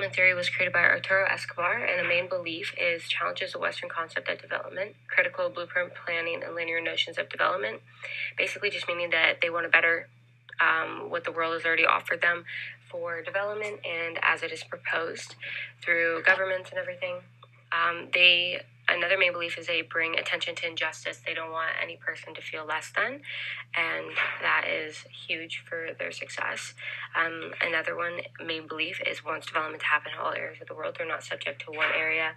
development theory was created by Arturo Escobar, and the main belief is challenges the Western concept of development, critical blueprint planning, and linear notions of development. Basically just meaning that they want to better what the world has already offered them for development and as it is proposed through governments and everything. Another main belief is they bring attention to injustice. They don't want any person to feel less than, and that is huge for their success. Another main belief is once development happen in all areas of the world, they're not subject to one area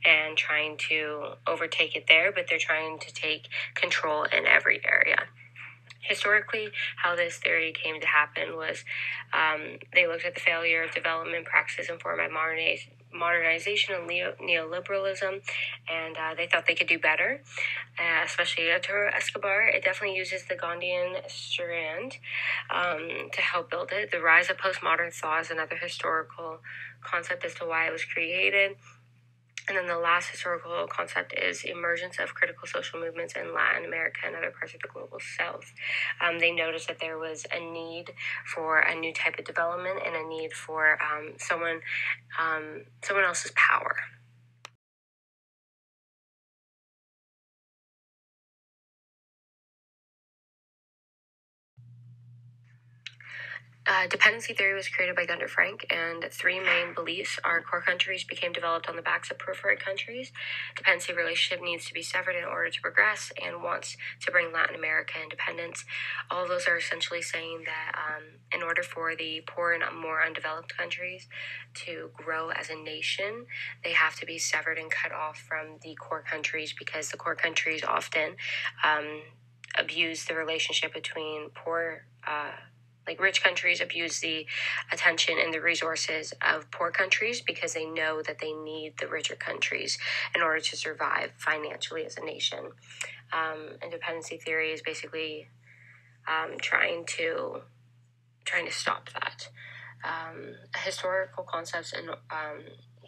and trying to overtake it there, but they're trying to take control in every area. Historically, how this theory came to happen was they looked at the failure of development practices informed by modernization and neoliberalism, and they thought they could do better, especially Arturo Escobar. It definitely uses the Gandhian strand to help build it. The rise of postmodern thought is another historical concept as to why it was created. And then the last historical concept is emergence of critical social movements in Latin America and other parts of the global south. They noticed that there was a need for a new type of development and a need for someone else's power. Dependency theory was created by Gunther Frank, and three main beliefs are core countries became developed on the backs of peripheral countries. Dependency relationship needs to be severed in order to progress and wants to bring Latin America independence. All of those are essentially saying that in order for the poor and more undeveloped countries to grow as a nation, they have to be severed and cut off from the core countries, because the core countries often abuse the relationship between rich countries abuse the attention and the resources of poor countries because they know that they need the richer countries in order to survive financially as a nation. And dependency theory is basically trying to stop that. Historical concepts and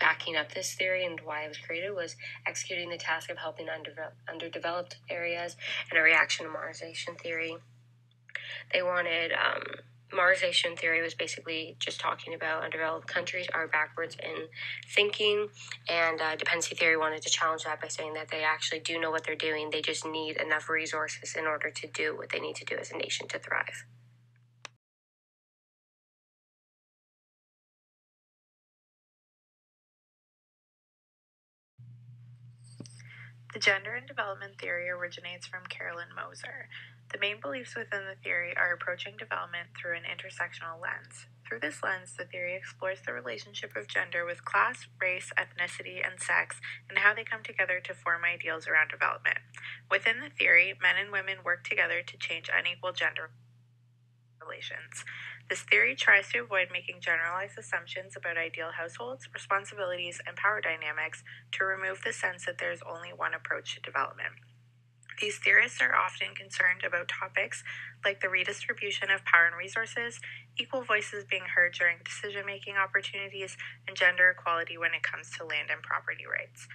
backing up this theory and why it was created was executing the task of helping underdeveloped areas and a reaction to modernization theory. They wanted Marsization theory was basically just talking about undeveloped countries are backwards in thinking, and dependency theory wanted to challenge that by saying that they actually do know what they're doing. They just need enough resources in order to do what they need to do as a nation to thrive. The gender and development theory originates from Carolyn Moser. The main beliefs within the theory are approaching development through an intersectional lens. Through this lens, the theory explores the relationship of gender with class, race, ethnicity, and sex, and how they come together to form ideals around development. Within the theory, men and women work together to change unequal gender relations. This theory tries to avoid making generalized assumptions about ideal households, responsibilities, and power dynamics to remove the sense that there is only one approach to development. These theorists are often concerned about topics like the redistribution of power and resources, equal voices being heard during decision-making opportunities, and gender equality when it comes to land and property rights.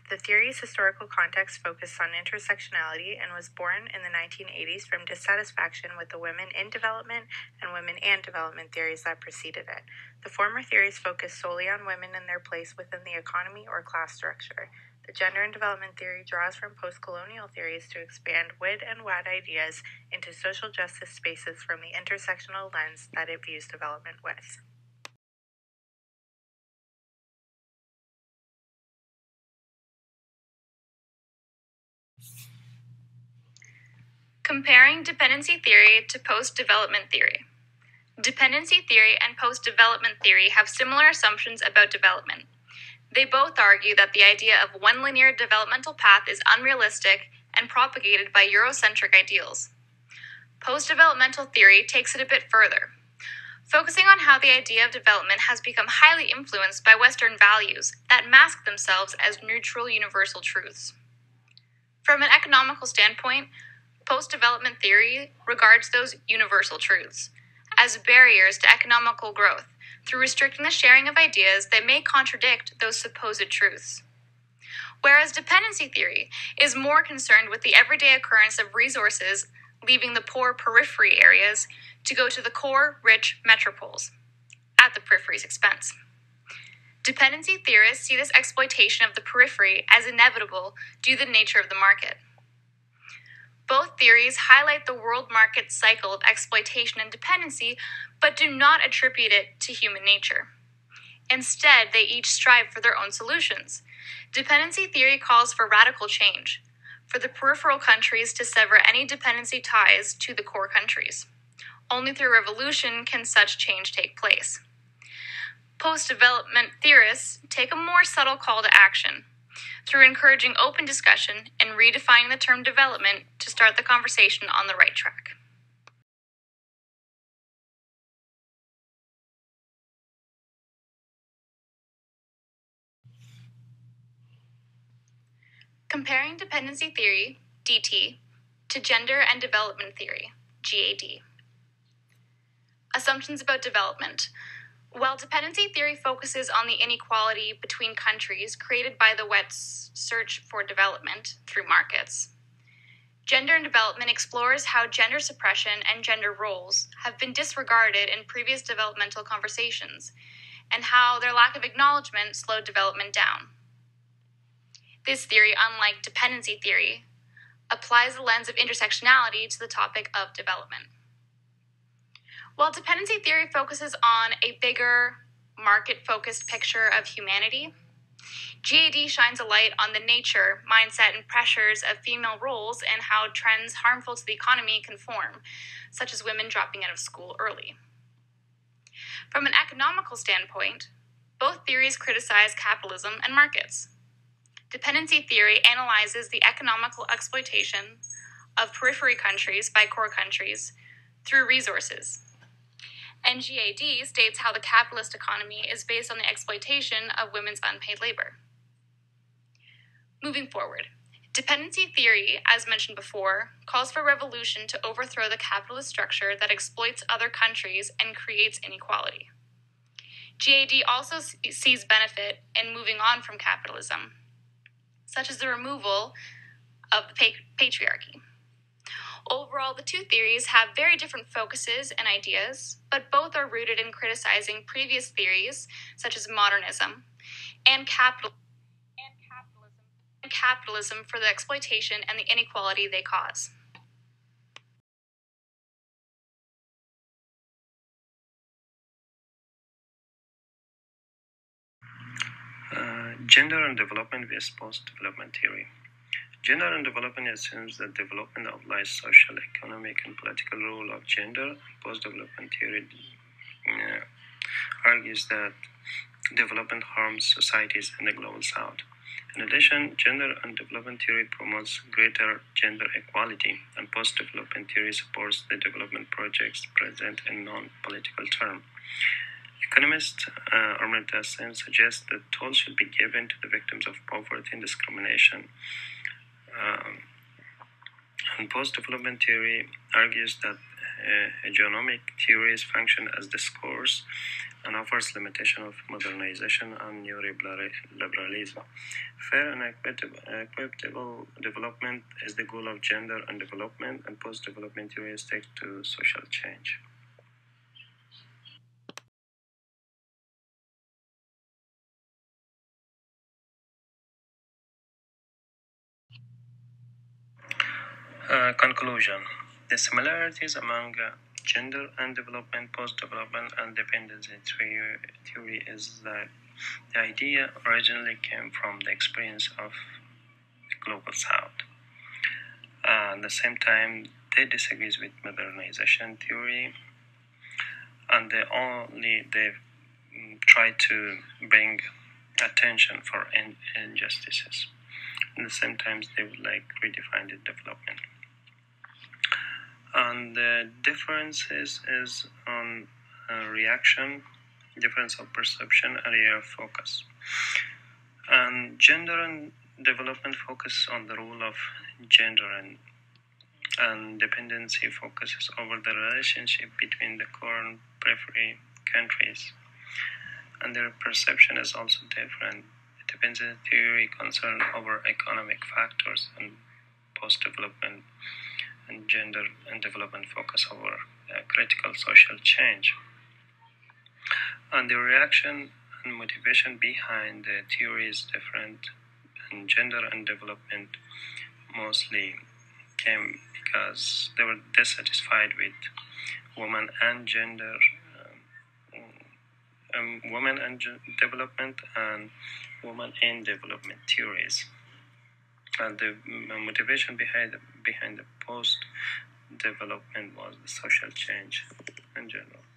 The theory's historical context focused on intersectionality and was born in the 1980s from dissatisfaction with the women in development and women and development theories that preceded it. The former theories focused solely on women and their place within the economy or class structure. The gender and development theory draws from post-colonial theories to expand wid and wad ideas into social justice spaces from the intersectional lens that it views development with. Comparing dependency theory to post-development theory. Dependency theory and post-development theory have similar assumptions about development. They both argue that the idea of one linear developmental path is unrealistic and propagated by Eurocentric ideals. Post-developmental theory takes it a bit further, focusing on how the idea of development has become highly influenced by Western values that mask themselves as neutral universal truths. From an economical standpoint, post-development theory regards those universal truths as barriers to economical growth through restricting the sharing of ideas that may contradict those supposed truths. Whereas dependency theory is more concerned with the everyday occurrence of resources leaving the poor periphery areas to go to the core, rich metropoles at the periphery's expense. Dependency theorists see this exploitation of the periphery as inevitable due to the nature of the market. Both theories highlight the world market cycle of exploitation and dependency, but do not attribute it to human nature. Instead, they each strive for their own solutions. Dependency theory calls for radical change, for the peripheral countries to sever any dependency ties to the core countries. Only through revolution can such change take place. Post-development theorists take a more subtle call to action, through encouraging open discussion and redefining the term development to start the conversation on the right track. Comparing dependency theory, DT, to gender and development theory, GAD. Assumptions about development. While dependency theory focuses on the inequality between countries created by the West's search for development through markets, gender and development explores how gender suppression and gender roles have been disregarded in previous developmental conversations, and how their lack of acknowledgement slowed development down. This theory, unlike dependency theory, applies the lens of intersectionality to the topic of development. While dependency theory focuses on a bigger, market-focused picture of humanity, GAD shines a light on the nature, mindset, and pressures of female roles and how trends harmful to the economy can form, such as women dropping out of school early. From an economical standpoint, both theories criticize capitalism and markets. Dependency theory analyzes the economical exploitation of periphery countries by core countries through resources. And GAD states how the capitalist economy is based on the exploitation of women's unpaid labor. Moving forward, dependency theory, as mentioned before, calls for revolution to overthrow the capitalist structure that exploits other countries and creates inequality. GAD also sees benefit in moving on from capitalism, such as the removal of the patriarchy. Overall, the two theories have very different focuses and ideas, but both are rooted in criticizing previous theories, such as modernism, and capitalism for the exploitation and the inequality they cause. Gender and development vs. post-development theory. Gender and development assumes that development applies social, economic, and political role of gender. Post-development theory argues that development harms societies in the global south. In addition, gender and development theory promotes greater gender equality, and post-development theory supports the development projects present in non-political terms. Economist Amartya Sen suggests that tolls should be given to the victims of poverty and discrimination. And post-development theory argues that hegemonic theories function as discourse and offers limitation of modernization and neoliberalism. Fair and equitable development is the goal of gender and development, and post-development theories take to social change. Conclusion. The similarities among gender and development, post-development, and dependency theory is that the idea originally came from the experience of the global south. At the same time, they disagree with modernization theory, and they try to bring attention for injustices. At the same time, they would like redefine the development. And the differences is on reaction, difference of perception, area of focus. And gender and development focus on the role of gender, and dependency focuses over the relationship between the core and periphery countries. And their perception is also different. Dependency theory concerned over economic factors, and post-development and gender and development focus over critical social change. And the reaction and motivation behind the theory is different, and gender and development mostly came because they were dissatisfied with women and gender, women and development, and women in development theories. And the motivation behind the post development was the social change in general.